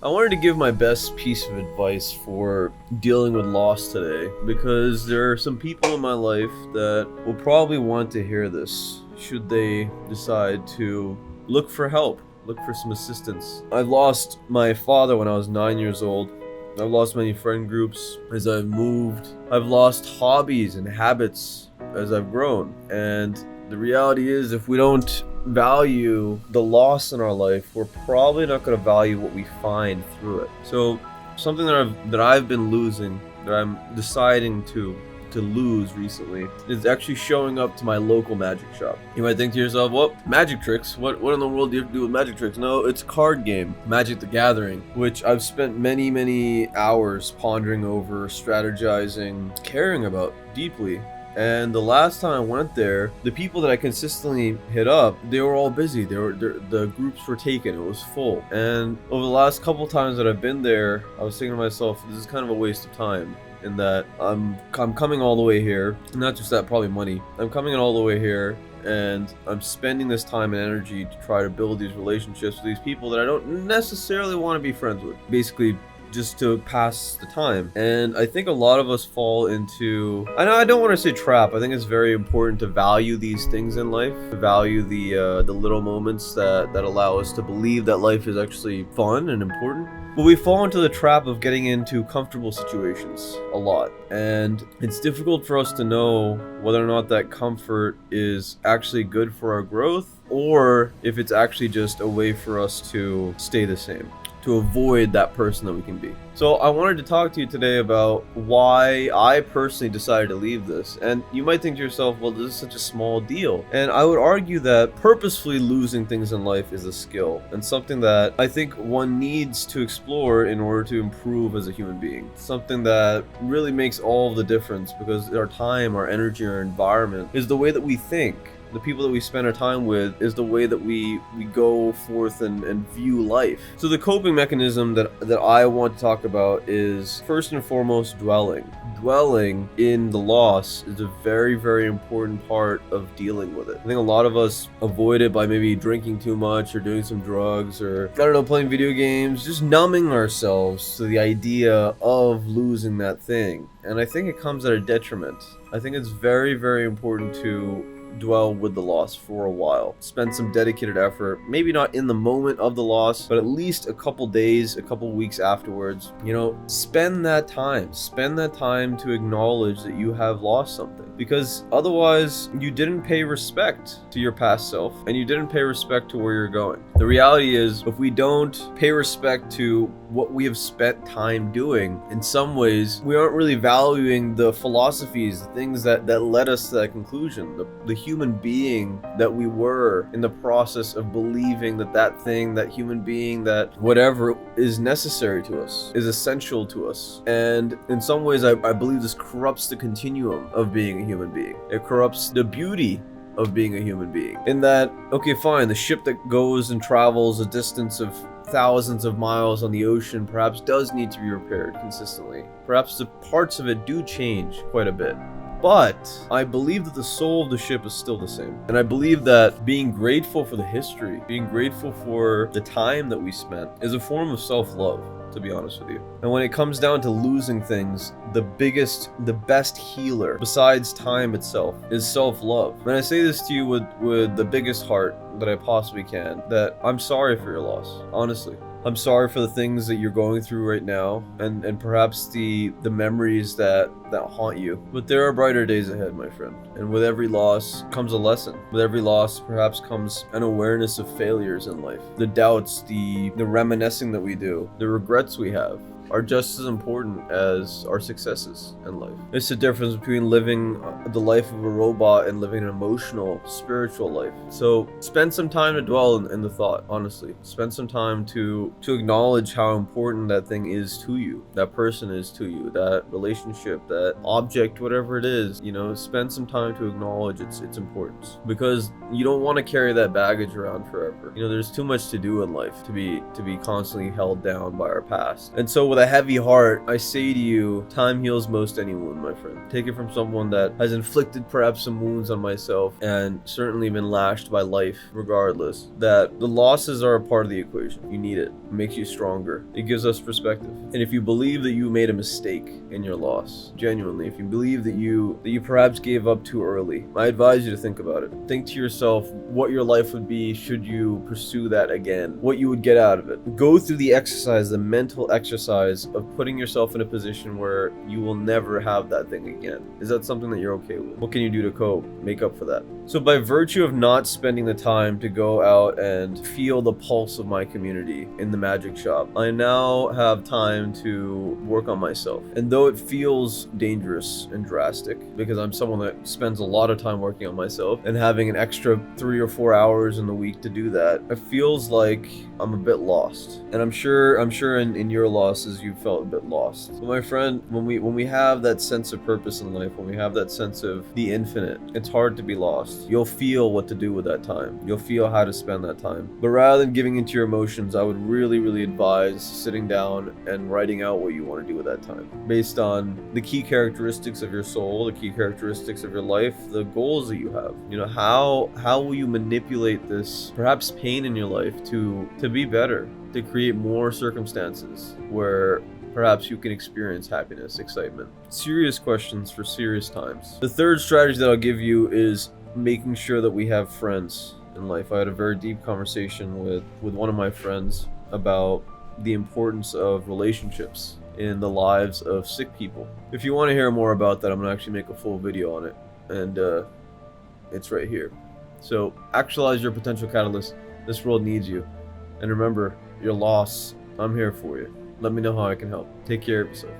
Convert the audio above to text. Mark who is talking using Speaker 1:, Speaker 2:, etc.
Speaker 1: I wanted to give my best piece of advice for dealing with loss today because there are some people in my life that will probably want to hear this should they decide to look for help, look for some assistance. I lost my father when I was 9 years old. I've lost many friend groups as I've moved. I've lost hobbies and habits as I've grown. And the reality is, if we don't value the loss in our life, we're probably not going to value what we find through it. So something that I've been losing, that I'm deciding to lose recently, is actually showing up to my local magic shop. You might think to yourself, well, magic tricks, what in the world do you have to do with magic tricks? No, it's a card game, Magic the Gathering, which I've spent many hours pondering over, strategizing, caring about deeply. And the last time I went there, the people that I consistently hit up, they were all busy. The groups were taken. It was full. And over the last couple times that I've been there, I was thinking to myself, this is kind of a waste of time. In that I'm coming all the way here. Not just that, probably money. I'm coming all the way here, and I'm spending this time and energy to try to build these relationships with these people that I don't necessarily want to be friends with. Basically, just to pass the time. And I think a lot of us fall into, I know I don't want to say trap. I think it's very important to value these things in life, to value the little moments that allow us to believe that life is actually fun and important. But we fall into the trap of getting into comfortable situations a lot. And it's difficult for us to know whether or not that comfort is actually good for our growth, or if it's actually just a way for us to stay the same, to avoid that person that we can be. So I wanted to talk to you today about why I personally decided to leave this. And you might think to yourself, well, this is such a small deal. And I would argue that purposefully losing things in life is a skill and something that I think one needs to explore in order to improve as a human being. Something that really makes all of the difference, because our time, our energy, our environment is the way that we think. The people that we spend our time with is the way that we go forth and view life. So the coping mechanism that I want to talk about is, first and foremost, dwelling. Dwelling in the loss is a very important part of dealing with it. I think a lot of us avoid it by maybe drinking too much or doing some drugs, or I don't know, playing video games, just numbing ourselves to the idea of losing that thing. And I think it comes at a detriment. I think it's very important to dwell with the loss for a while. Spend some dedicated effort, maybe not in the moment of the loss, but at least a couple days, a couple weeks afterwards. Spend that time to acknowledge that you have lost something, because otherwise you didn't pay respect to your past self, and you didn't pay respect to where you're going. The reality is, if we don't pay respect to what we have spent time doing, in some ways we aren't really valuing the philosophies, the things that led us to that conclusion, the human being that we were in the process of believing that thing, that human being, that whatever is necessary to us, is essential to us. And in some ways I believe this corrupts the continuum of being a human being. It corrupts the beauty of being a human being, in that, okay, fine, the ship that goes and travels a distance of thousands of miles on the ocean perhaps does need to be repaired consistently. Perhaps the parts of it do change quite a bit. But I believe that the soul of the ship is still the same. And I believe that being grateful for the history, being grateful for the time that we spent, is a form of self-love, to be honest with you. And when it comes down to losing things, the best healer, besides time itself, is self-love. And I say this to you with the biggest heart that I possibly can, that I'm sorry for your loss, honestly. I'm sorry for the things that you're going through right now, and perhaps the memories that haunt you. But there are brighter days ahead, my friend. And with every loss comes a lesson. With every loss perhaps comes an awareness of failures in life. The doubts, the reminiscing that we do, the regrets we have, are just as important as our successes in life. It's the difference between living the life of a robot and living an emotional, spiritual life. So spend some time to dwell in the thought, honestly. Spend some time to acknowledge how important that thing is to you, that person is to you, that relationship, that object, whatever it is. Spend some time to acknowledge its importance, because you don't want to carry that baggage around forever. There's too much to do in life to be constantly held down by our past. And so with a heavy heart, I say to you, time heals most any wound, my friend. Take it from someone that has inflicted perhaps some wounds on myself and certainly been lashed by life regardless, that the losses are a part of the equation. You need it. It makes you stronger. It gives us perspective. And if you believe that you made a mistake in your loss, genuinely, if you believe that you perhaps gave up too early, I advise you to think about it. Think to yourself what your life would be should you pursue that again, what you would get out of it. Go through the exercise, the mental exercise of putting yourself in a position where you will never have that thing again. Is that something that you're okay with? What can you do to cope, make up for that? So by virtue of not spending the time to go out and feel the pulse of my community in the magic shop, I now have time to work on myself. And though it feels dangerous and drastic, because I'm someone that spends a lot of time working on myself and having an extra 3 or 4 hours in the week to do that, it feels like I'm a bit lost. And I'm sure in your losses you felt a bit lost. So my friend, when we have that sense of purpose in life, when we have that sense of the infinite, it's hard to be lost. You'll feel what to do with that time. You'll feel how to spend that time. But rather than giving into your emotions, I would really advise sitting down and writing out what you want to do with that time, based on the key characteristics of your soul, the key characteristics of your life, the goals that you have. You know, how will you manipulate this perhaps pain in your life to be better, to create more circumstances where perhaps you can experience happiness, excitement. Serious questions for serious times. The third strategy that I'll give you is making sure that we have friends in life. I had a very deep conversation with one of my friends about the importance of relationships in the lives of sick people. If you want to hear more about that, I'm gonna actually make a full video on it, and it's right here. So actualize your potential catalyst. This world needs you. And remember, your loss, I'm here for you. Let me know how I can help. Take care of yourself.